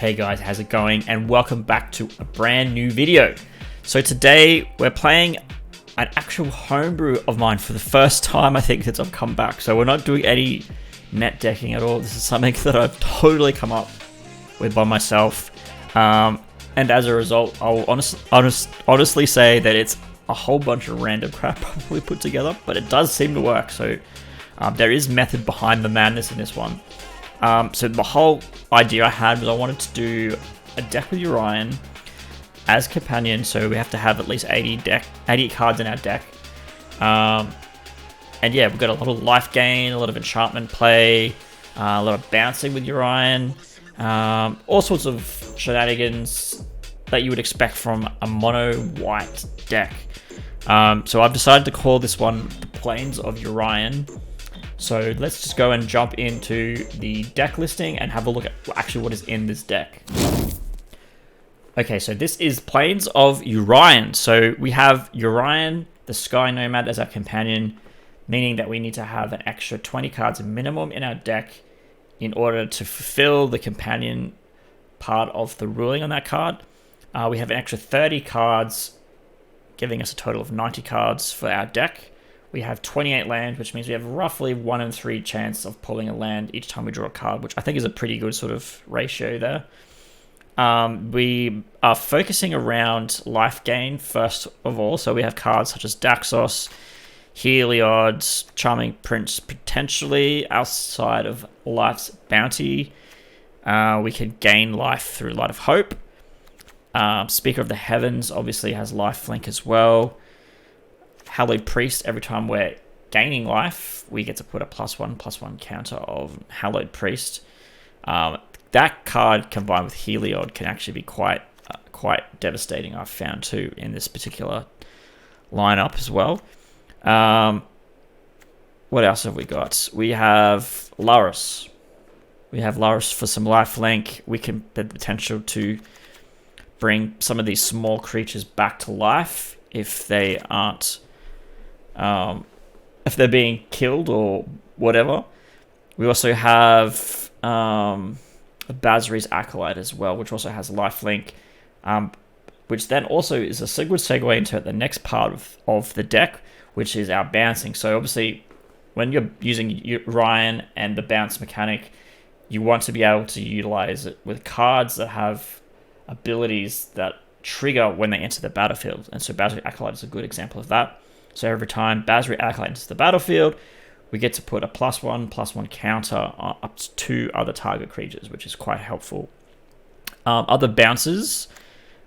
Hey guys, how's it going? And welcome back to a brand new video. So today we're playing an actual homebrew of mine for the first time, I think, since I've come back. So we're not doing any net decking at all. This is something that I've totally come up with by myself. And as a result, I'll honestly say that it's a whole bunch of random crap probably put together, but it does seem to work. So there is method behind the madness in this one. So the whole idea I had was I wanted to do a deck with Yorion as companion, so we have to have at least 80 cards in our deck. And yeah, we've got a lot of life gain, a lot of enchantment play, a lot of bouncing with Yorion, all sorts of shenanigans that you would expect from a mono white deck. So I've decided to call this one the Plains of Yorion. So let's just go and jump into the deck listing and have a look at actually what is in this deck. Okay, so this is Plains of Yorion. So we have Yorion, the Sky Nomad, as our companion, meaning that we need to have an extra 20 cards minimum in our deck in order to fulfill the companion part of the ruling on that card. We have an extra 30 cards, giving us a total of 90 cards for our deck. We have 28 land, which means we have roughly 1 in 3 chance of pulling a land each time we draw a card, which I think is a pretty good sort of ratio there. We are focusing around life gain first of all, so we have cards such as Daxos, Heliod, Charming Prince, potentially outside of Life's Bounty. We can gain life through Light of Hope. Speaker of the Heavens obviously has lifelink as well. Hallowed Priest, every time we're gaining life, we get to put a +1/+1 counter of Hallowed Priest. That card combined with Heliod can actually be quite devastating, I've found too, in this particular lineup as well. What else have we got? We have Laris. We have Laris for some lifelink. We can have the potential to bring some of these small creatures back to life if they aren't if they're being killed or whatever. We also have Basri's Acolyte as well, which also has lifelink, which then also is a good segue into the next part of the deck, which is our bouncing. So obviously, when you're using Yorion and the bounce mechanic, you want to be able to utilize it with cards that have abilities that trigger when they enter the battlefield. And so Basri Acolyte is a good example of that. So every time Basri Acolyte enters the battlefield, we get to put a +1/+1 counter up to 2 other target creatures, which is quite helpful. Other bounces,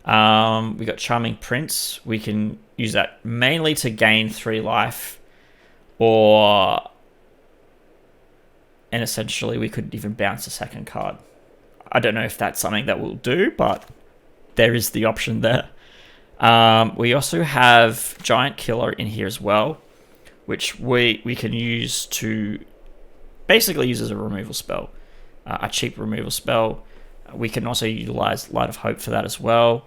we got Charming Prince. We can use that mainly to gain 3 life, and essentially we could even bounce a second card. I don't know if that's something that we'll do, but there is the option there. We also have Giant Killer in here as well, which we can use to basically use as a removal spell, a cheap removal spell. We can also utilize Light of Hope for that as well.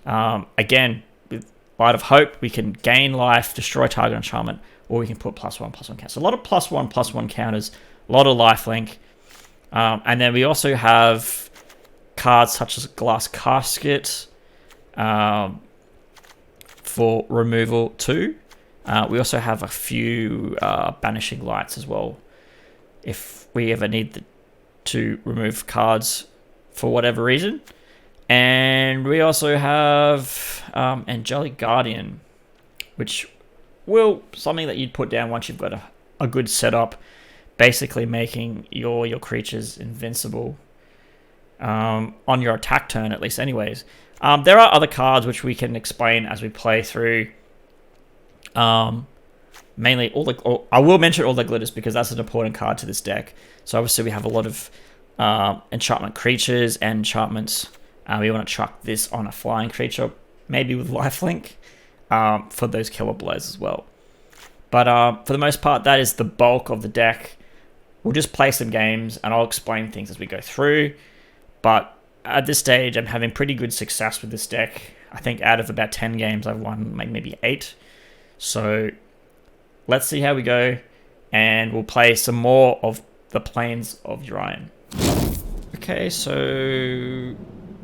Again, with Light of Hope, we can gain life, destroy target enchantment, or we can put +1/+1 counters. So a lot of +1/+1 counters, a lot of lifelink. And then we also have cards such as Glass Casket for removal too. We also have a few Banishing Lights as well, if we ever need to remove cards for whatever reason. And we also have Angelic Guardian, which will something that you'd put down once you've got a good setup, basically making your creatures invincible on your attack turn, at least anyways. There are other cards which we can explain as we play through. Mainly, I will mention all the glitters because that's an important card to this deck. So obviously we have a lot of enchantment creatures and enchantments. We want to chuck this on a flying creature, maybe with lifelink, for those killer blows as well. But for the most part, that is the bulk of the deck. We'll just play some games and I'll explain things as we go through. But at this stage, I'm having pretty good success with this deck. I think out of about 10 games, I've won maybe 8. So let's see how we go. And we'll play some more of the Plains of Yorion. Okay, so...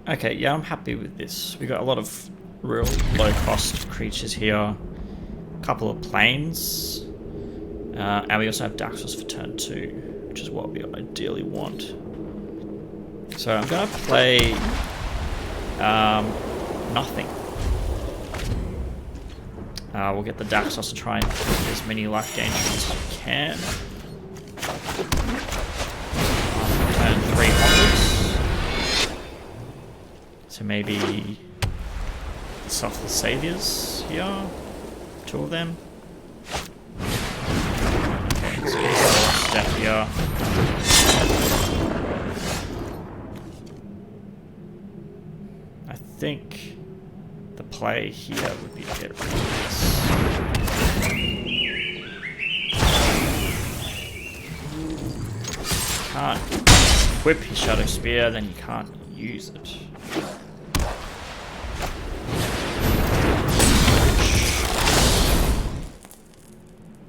Okay, yeah, I'm happy with this. We got a lot of real low-cost creatures here. A couple of planes. And we also have Daxos for turn 2, which is what we ideally want. So I'm going to play nothing. We'll get the Daxos to try and get as many life gain as we can. Turn 3 onwards. So maybe Soft Saviors here. 2 of them. Okay, so step here. I think the play here would be to get rid of this. Can't equip his Shadow Spear, then you can't use it.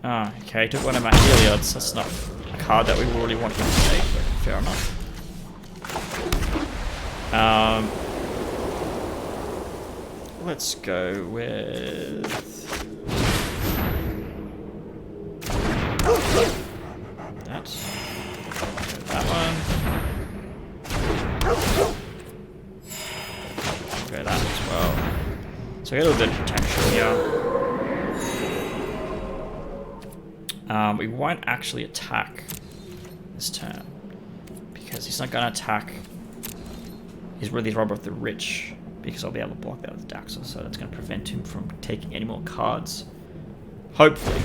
Ah, okay, took one of my Heliods. That's not a card that we really want him to take, but fair enough. Let's go with... that. That one. Go that as well. So we got a little bit of potential here. We won't actually attack this turn because he's not going to attack. He's really the robber of the rich because I'll be able to block that with Daxos, so that's going to prevent him from taking any more cards. Hopefully.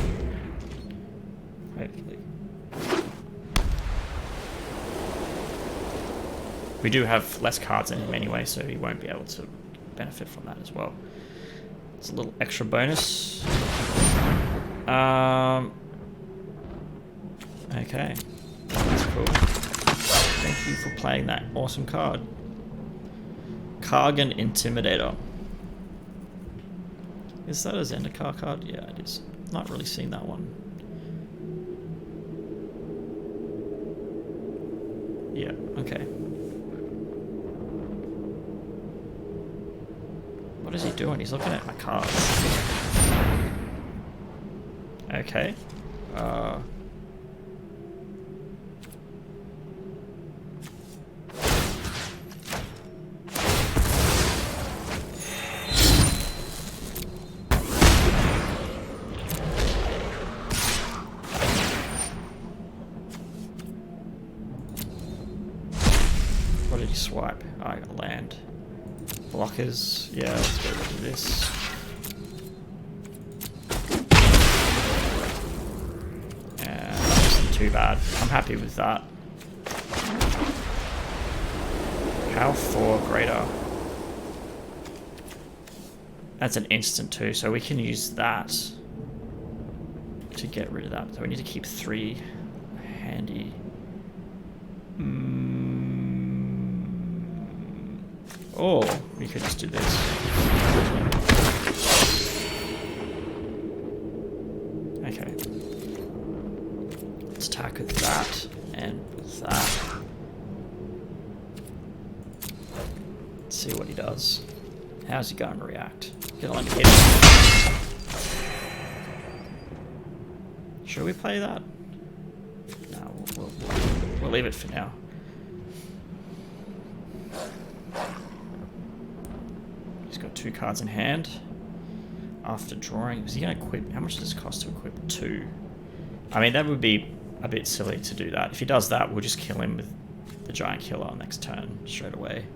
We do have less cards than him anyway, so he won't be able to benefit from that as well. It's a little extra bonus. Okay, that's cool. Thank you for playing that awesome card. Kargan Intimidator. Is that a Zendikar card? Yeah, it is. Not really seen that one. Yeah, okay. What is he doing? He's looking at my cards. Okay. What did he swipe? I got land. Blockers. Yeah, let's get rid of this. Yeah, that wasn't too bad. I'm happy with that. Power 4 greater. That's an instant too, so we can use that to get rid of that. So we need to keep 3 handy. Or we could just do this. Okay. Let's attack with that and with that. Let's see what he does. How's he going to react? Get on hit. Should we play that? No, we'll leave it for now. He's got 2 cards in hand. After drawing, is he going to equip? How much does it cost to equip 2? I mean, that would be a bit silly to do that. If he does that, we'll just kill him with the Giant Killer next turn, straight away.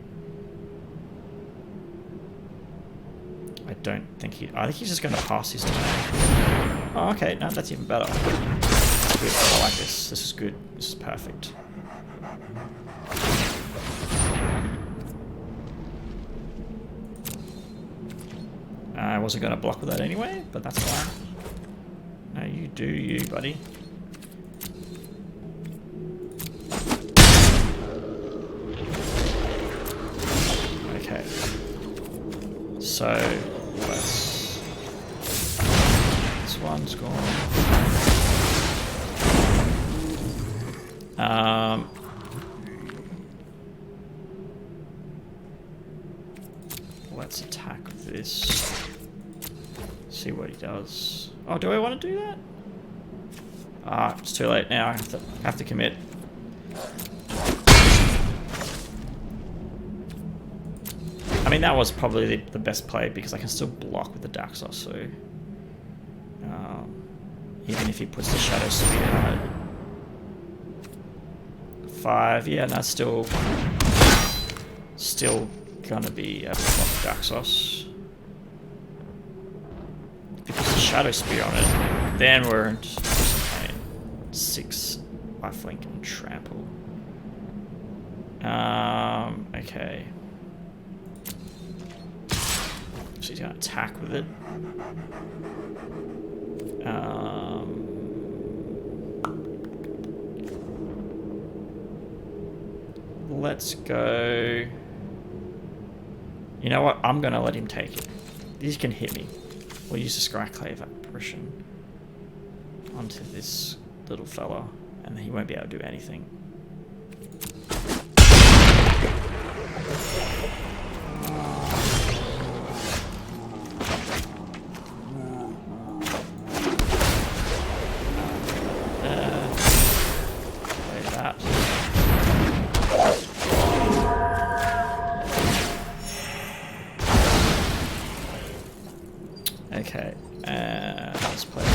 I don't think he... I think he's just going to pass his turn. Oh, okay. No, that's even better. That's good. I like this. This is good. This is perfect. I wasn't going to block with that anyway, but that's fine. No, you do you, buddy. Okay. So, let's... This one's gone. this. See what he does. Oh, do I want to do that? Ah, it's too late now. I have to commit. I mean, that was probably the best play because I can still block with the Daxos, so even if he puts the Shadow Spear on it. 5, yeah, that's still gonna be able to block Daxos. If he puts the Shadow Spear on it, then we're in some pain. 6 lifelink and trample. Okay. So he's gonna attack with it. Let's go. You know what? I'm gonna let him take it. These can hit me. We'll use the Scry apparition onto this little fella, and he won't be able to do anything. Okay, let's play this.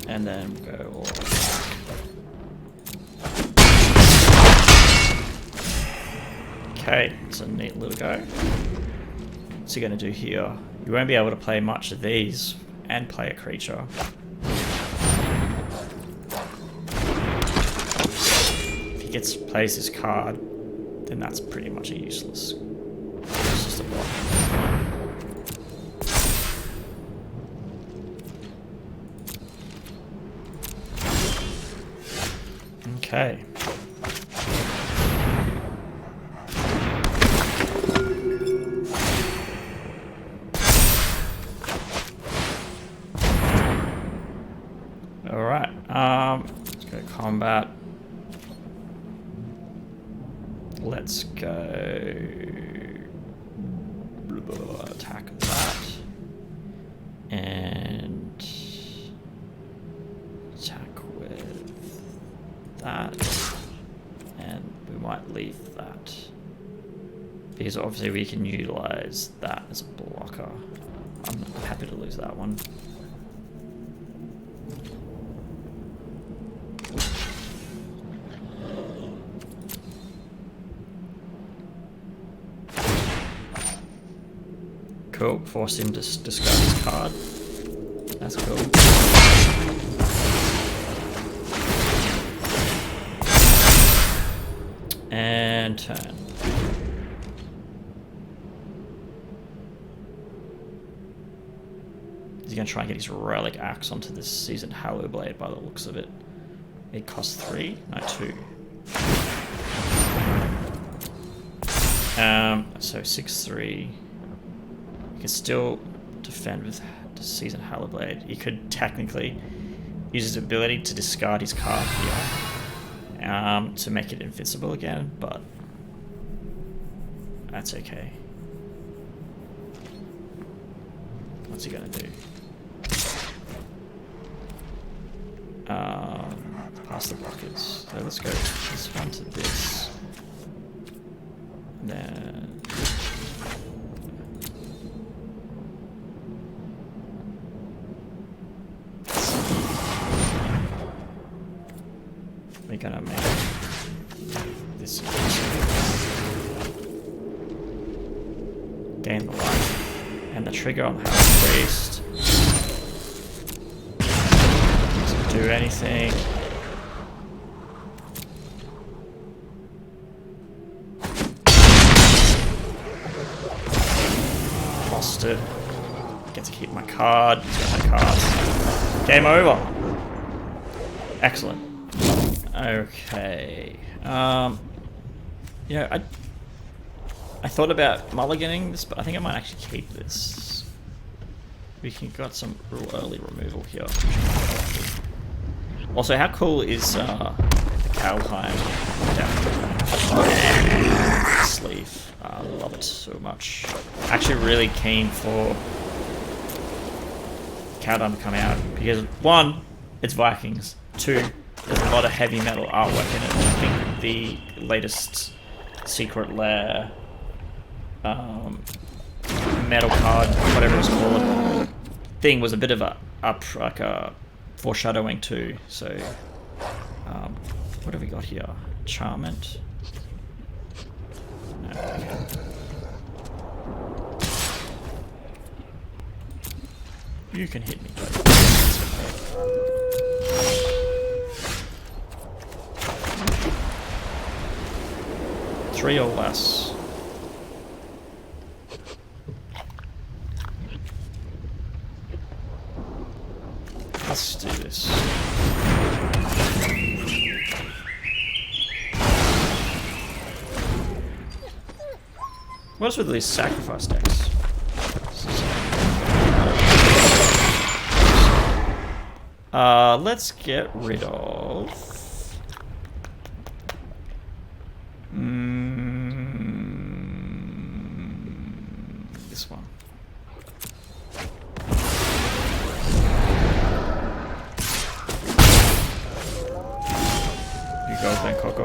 And then go all back. Okay, it's a neat little go. What's he going to do here? You won't be able to play much of these and play a creature. If he plays his card, then that's pretty much a useless. It's just a block. Okay. All right. Let's go combat. Let's go attack that and attack with that, and we might leave that because obviously we can utilize that as a blocker. I'm happy to lose that one. Cool, force him to discard his card. That's cool. And turn. He's going to try and get his Relic Axe onto this Seasoned Hallowblade by the looks of it. It costs 3, no 2. So 6/3. He can still defend with the Seasoned Hallowblade. He could technically use his ability to discard his card here to make it invincible again, but that's okay. What's he gonna do? Pass the blockers. So let's go this one to this. And then we're gonna make this gain the life and the trigger on the House Priest. Doesn't do anything. Lost it. Get to keep my card. He's got my card. Game over. Excellent. Okay. You know, I thought about mulliganing this, but I think I might actually keep this. We got some real early removal here. Also, how cool is the Kaldheim deck? sleeve. I love it so much. Actually really keen for Countdown to come out because 1, it's Vikings. 2, there's a lot of heavy metal artwork in it. I think the latest Secret Lair metal card, whatever it's called, thing was a bit of a foreshadowing too. So what have we got here? Charmant. No, okay. You can hit me, buddy. Three or less. Let's do this. What's with these sacrifice decks? Let's get rid of this one. You go, Bangkok.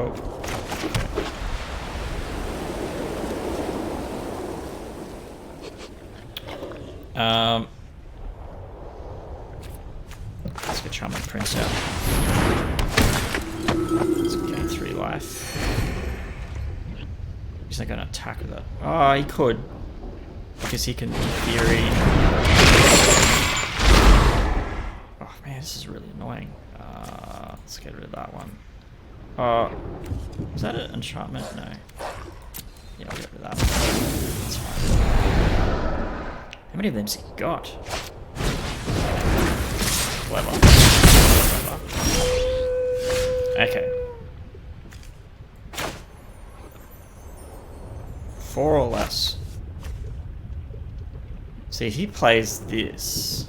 Let's get Charming Prince out. Let's gain 3 life. He's not going to attack with that. Oh, he could. Because he can, in theory... Oh man, this is really annoying. Let's get rid of that one. Is that an enchantment? No. Yeah, I'll get rid of that one. That's fine. How many of them's he got? Clever. Okay. 4 or less. See, if he plays this,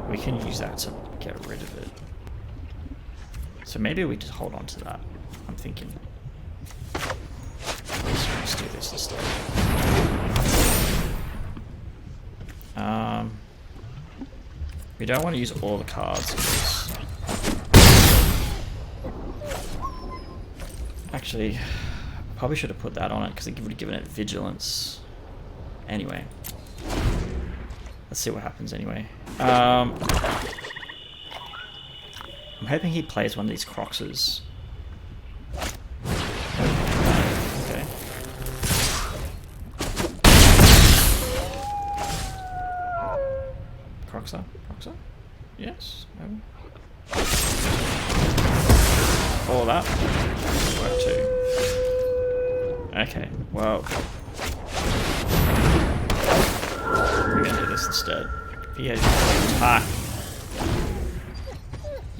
we can use that to get rid of it. So maybe we just hold on to that. I'm thinking. Let's do this instead. We don't want to use all the cards. Actually, probably should have put that on it because it would have given it vigilance. Anyway, let's see what happens anyway. I'm hoping he plays one of these Croxes. Okay. Croxa? Croxa? Yes? No. All that work too. Okay, well, we're gonna do this instead. If he has attack,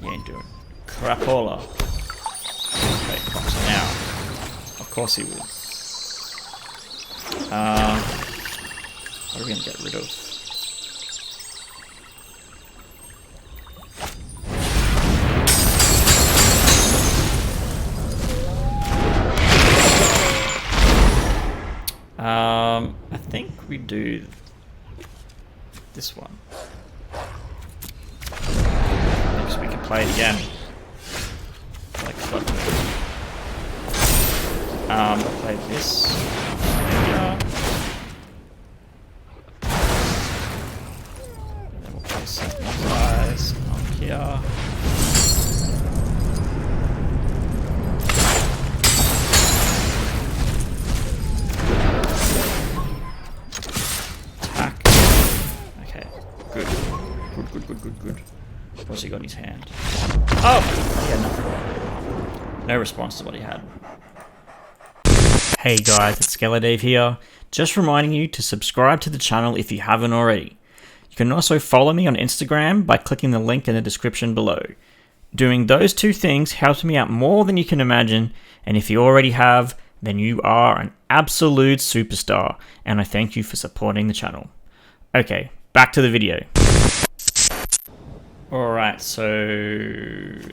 you ain't doing crapola. Okay, Croxa now. Of course he would. What are we gonna get rid of? I think we do this one. Next we can play it again. Like I'll play this. And then we'll play something size on here. Good. What's he got in his hand? Oh! He had nothing. No response to what he had. Hey guys, it's Skeledave here. Just reminding you to subscribe to the channel if you haven't already. You can also follow me on Instagram by clicking the link in the description below. Doing those 2 things helps me out more than you can imagine, and if you already have, then you are an absolute superstar, and I thank you for supporting the channel. Okay, back to the video. Alright, so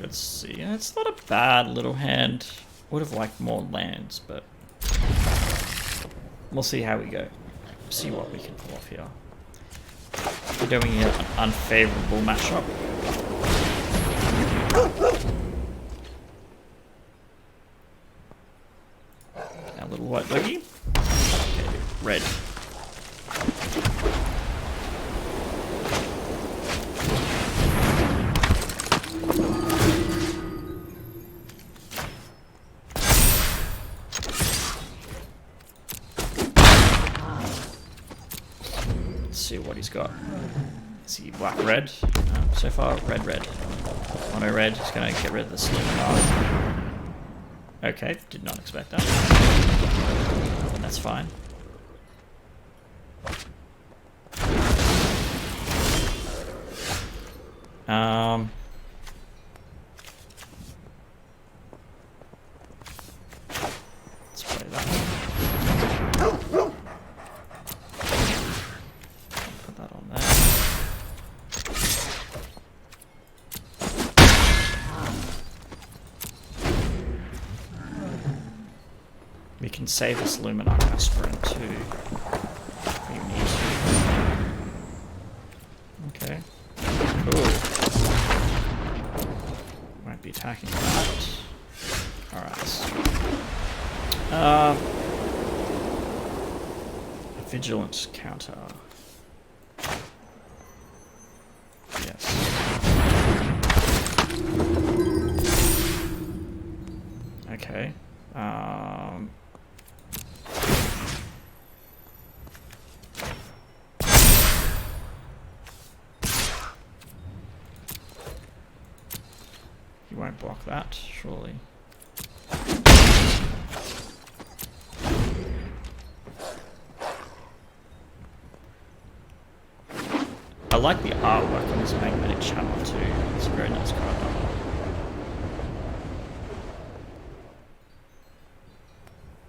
let's see. It's not a bad little hand. Would have liked more lands, but We'll see how we go. See what we can pull off here. We're doing an unfavorable matchup. Our little white doggy. Okay, red. See what he's got. See black red. So far red red. Mono red. He's gonna get rid of the Skeledave. Okay, did not expect that. And that's fine. Let's play that. Put that on there. We can save this Luminarch Aspirant too. If we need to. Okay. Cool. Won't be attacking that. Alright. A vigilance counter. Yes. Okay. You won't block that, surely. I like the artwork on this magnetic channel too. It's a very nice card.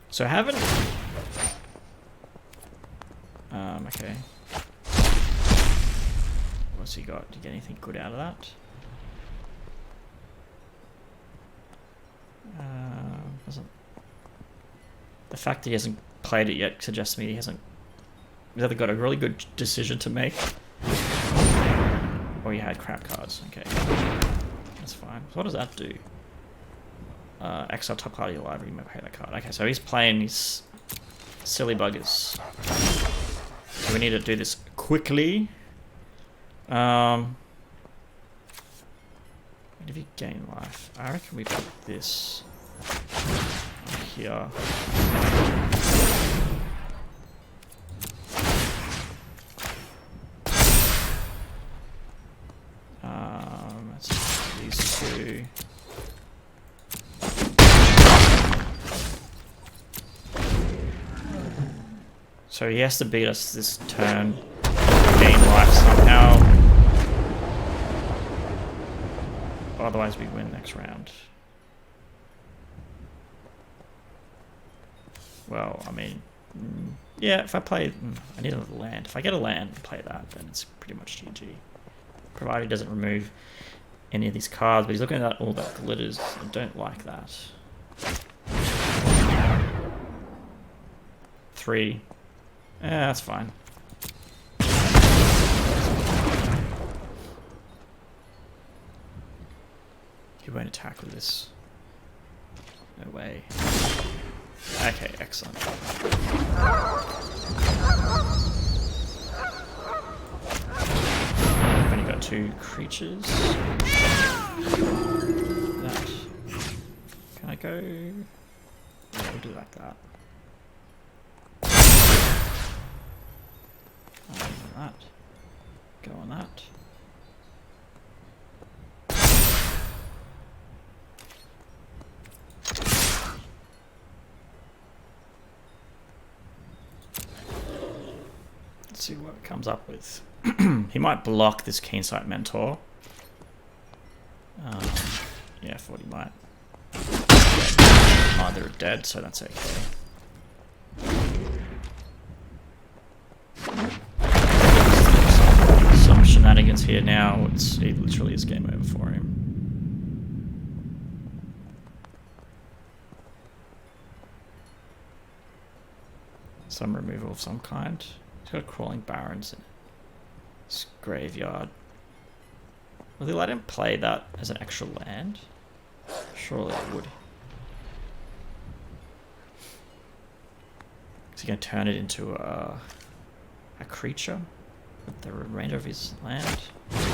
So I haven't... okay. What's he got? Did you get anything good out of that? Doesn't... The fact that he hasn't played it yet suggests to me he hasn't... He's either got a really good decision to make, or he had crap cards. Okay. That's fine. So what does that do? Exile top card of your library, you may play that card. Okay, so he's playing these silly buggers. So we need to do this quickly. What if you gain life? I reckon we put this here. Let's do these two. So he has to beat us this turn, gain life somehow. Otherwise we win next round. Well, I mean, yeah, if I play, I need another land. If I get a land and play that, then it's pretty much GG. Provided he doesn't remove any of these cards, but he's looking at all that glitters. I don't like that. 3. Yeah, that's fine. You won't attack with this. No way. Okay, excellent. I've only got 2 creatures. That. Can I go? Yeah, we'll do like that. On that. Go on that. Let's see what it comes up with. He might block this Keensight Mentor. Yeah, I thought he might. Neither are dead, so that's okay. Some shenanigans here now. It literally is game over for him. Some removal of some kind. It's got crawling barrens in it. It's graveyard. Will they let him play that as an extra land? Surely it would. Is he going to turn it into a creature with the remainder of his land? Okay.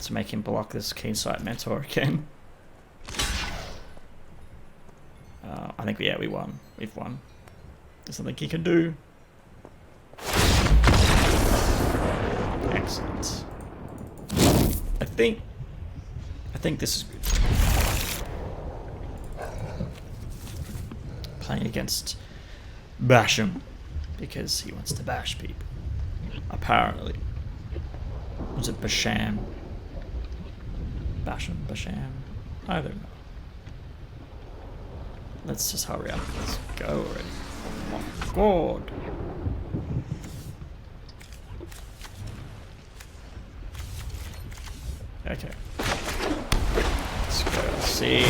To make him block this Keensight Mentor again. I think we won. We've won. There's something he can do. Excellent. I think this is good. Playing against Basham because he wants to bash people. Apparently. Was it Basham? Basham? I don't know. Let's just hurry up. Let's go already. Oh my god. Okay. Let's go see.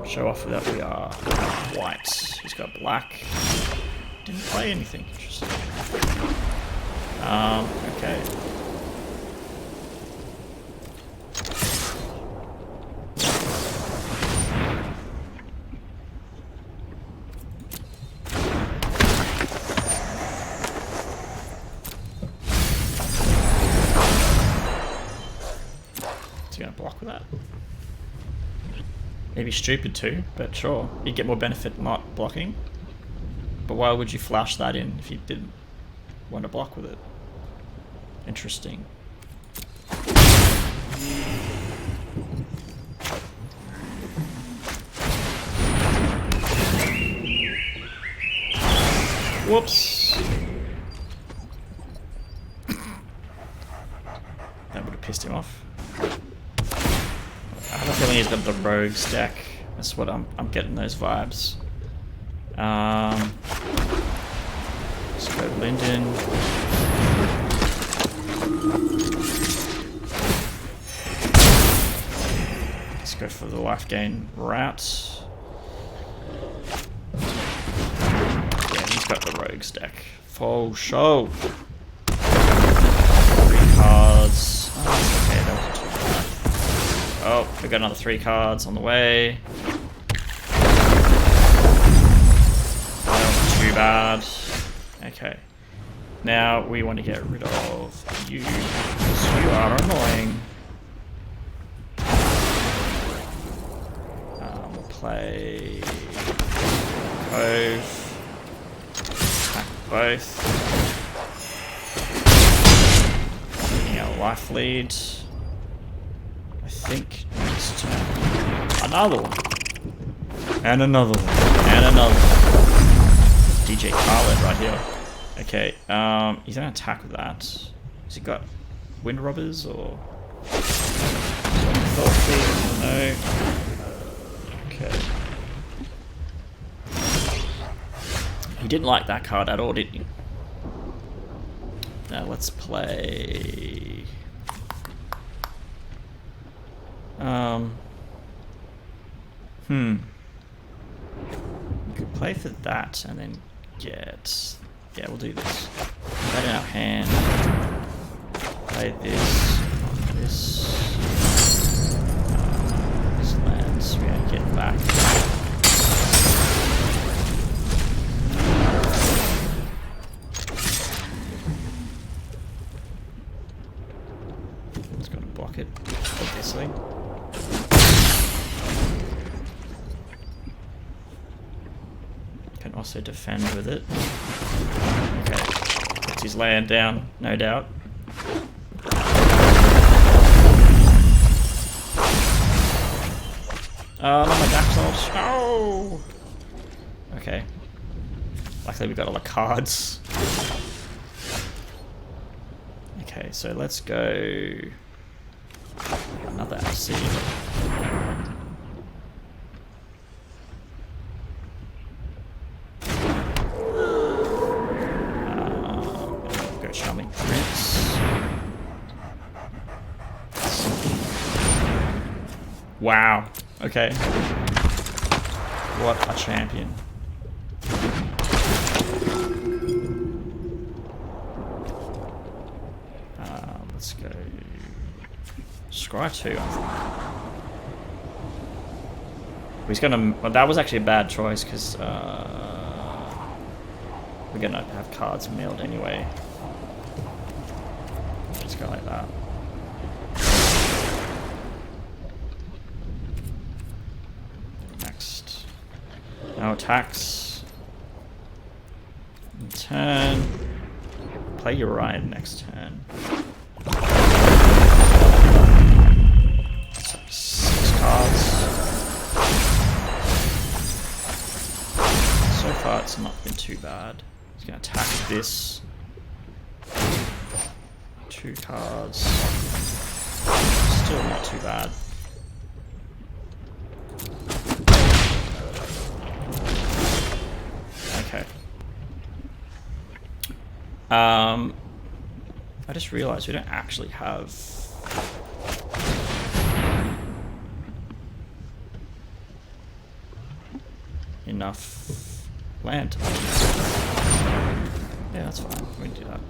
Show off that we are white. He's got black. Didn't play anything. Interesting. Okay. Gonna block with that. Maybe stupid too, but sure. You'd get more benefit not blocking. But why would you flash that in if you didn't want to block with it? Interesting. Whoops. That would have pissed him off. I have a feeling he's got the rogues deck. That's what I'm getting those vibes. Let's go Linden. Let's go for the life gain route. Yeah, he's got the rogues deck. Full show. 3 cards. Oh, okay, that was too bad. Oh, we got another 3 cards on the way. Too bad. Okay. Now we want to get rid of you because you are annoying. We'll play both. Attack both. Getting our life lead. I think next turn. Another one. And another one. And another one. DJ Khaled right here. Okay, he's gonna attack with that. Has he got wind robbers or no? Okay. He didn't like that card at all, did he? Now let's play. We could play for that and then get. Yeah, we'll do this. That in our hand. Play this. This lands. We're gonna get back. It's gonna block it, obviously. Can can also defend with it. Okay, gets his land down, no doubt. Oh, not my Daxos. Oh! Okay. Luckily we got all the cards. Okay, so let's go... Another AC. Go Charming Prince. Wow. Okay. What a champion. Let's go Scry 2, I think. He's gonna... Well, that was actually a bad choice, because we're gonna have cards milled anyway. Just go like that. Next. No attacks. Turn. Play Yorion next turn. So 6 cards. So far it's not been too bad. He's gonna attack this. 2 cards. Still not too bad. Okay. I just realized we don't actually have enough land. Yeah, that's fine. We can do that.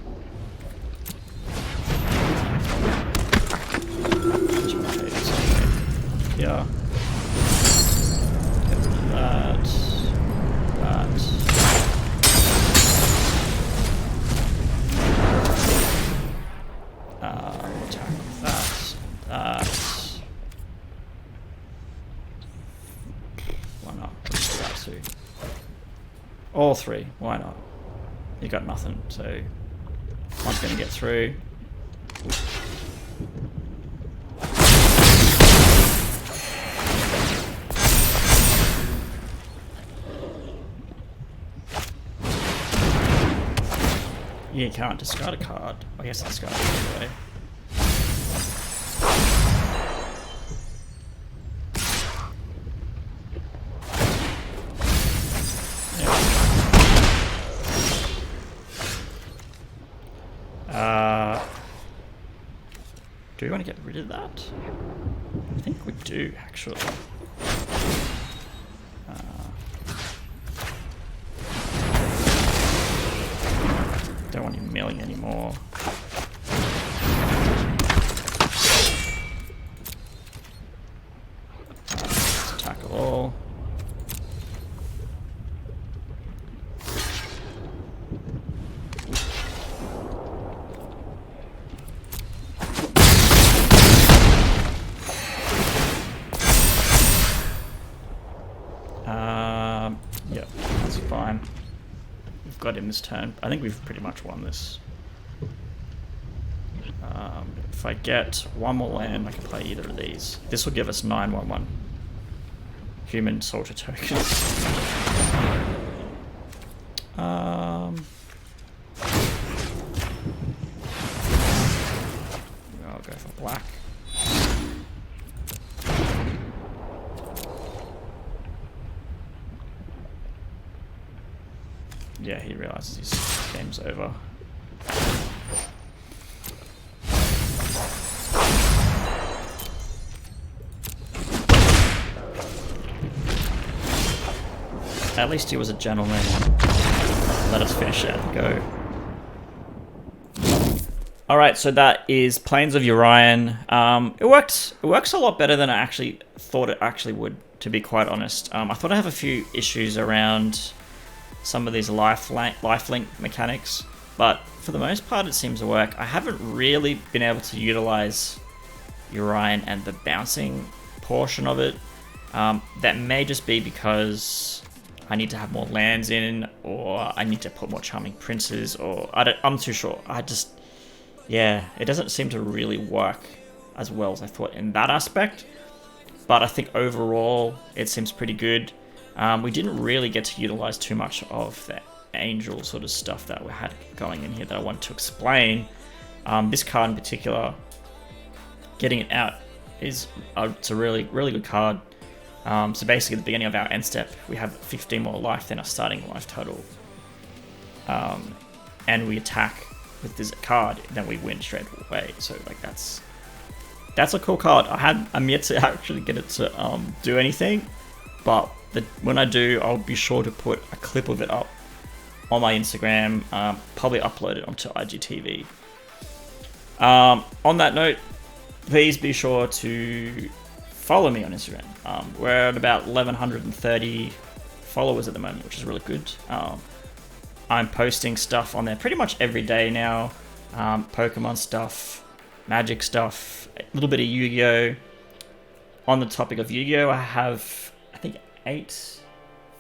Yeah. Get rid of that. That. Attack with that. That. Why not? Let's do that too. All 3. Why not? You got nothing, so one's gonna get through. You can't discard a card. I guess I'll discard it anyway. Do we want to get rid of that? I think we do, actually. Don't want him milling anymore. Let's attack all. Yep, that's fine. We've got him this turn. I think we've pretty much won this. If I get one more land, I can play either of these. This will give us 9/1/1 human soldier tokens. I'll go for black. Yeah, he realizes his game's over. At least he was a gentleman and let us finish it and go. Alright, so that is Plains of Yorion. It works a lot better than I actually thought it actually would, to be quite honest. I thought I have a few issues around some of these lifelink mechanics, but for the most part it seems to work. I haven't really been able to utilize Yorion and the bouncing portion of it. That may just be because I need to have more lands in, or I need to put more Charming Princes, or I'm too sure. Yeah, it doesn't seem to really work as well as I thought in that aspect. But I think overall, it seems pretty good. We didn't really get to utilize too much of the angel sort of stuff that we had going in here that I wanted to explain. This card in particular, getting it out is it's a really, really good card. So basically at the beginning of our end step, we have 15 more life than our starting life total. And we attack with this card, then we win straight away. So like that's a cool card. I'm yet to actually get it to do anything, but when I do, I'll be sure to put a clip of it up on my Instagram, probably upload it onto IGTV. On that note, please be sure to follow me on Instagram. We're at about 1,130 followers at the moment, which is really good. I'm posting stuff on there pretty much every day now. Pokemon stuff, Magic stuff, a little bit of Yu-Gi-Oh! On the topic of Yu-Gi-Oh! I have, I think, 8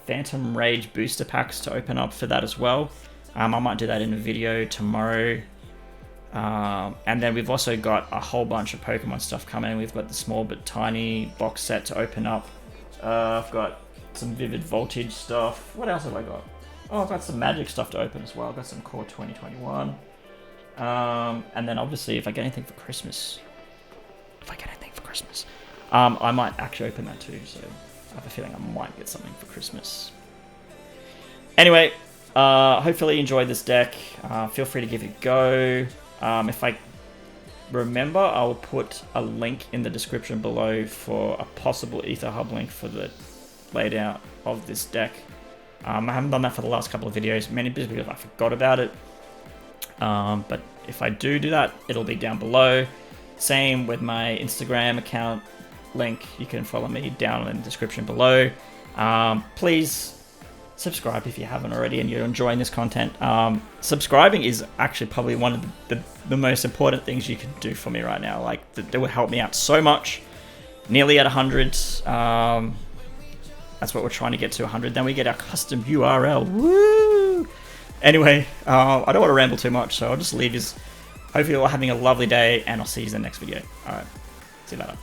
Phantom Rage booster packs to open up for that as well. I might do that in a video tomorrow. And then we've also got a whole bunch of Pokemon stuff coming. We've got the small but tiny box set to open up. I've got some Vivid Voltage stuff. What else have I got? Oh, I've got some Magic stuff to open as well. I've got some Core 2021. And then obviously if I get anything for Christmas, I might actually open that too. So I have a feeling I might get something for Christmas. Anyway, hopefully you enjoyed this deck. Feel free to give it a go. If I remember, I'll put a link in the description below for a possible Ether Hub link for the layout of this deck. I haven't done that for the last couple of videos, mainly because I forgot about it. But if I do that, it'll be down below. Same with my Instagram account link. You can follow me down in the description below. Please subscribe if you haven't already and you're enjoying this content. Subscribing is actually probably one of the most important things you can do for me right now. Like, that would help me out so much. Nearly at 100. That's what we're trying to get to, 100. Then we get our custom URL. Woo! Anyway, I don't want to ramble too much, so I'll just leave you. Hopefully you're all having a lovely day, and I'll see you in the next video. Alright, see you later.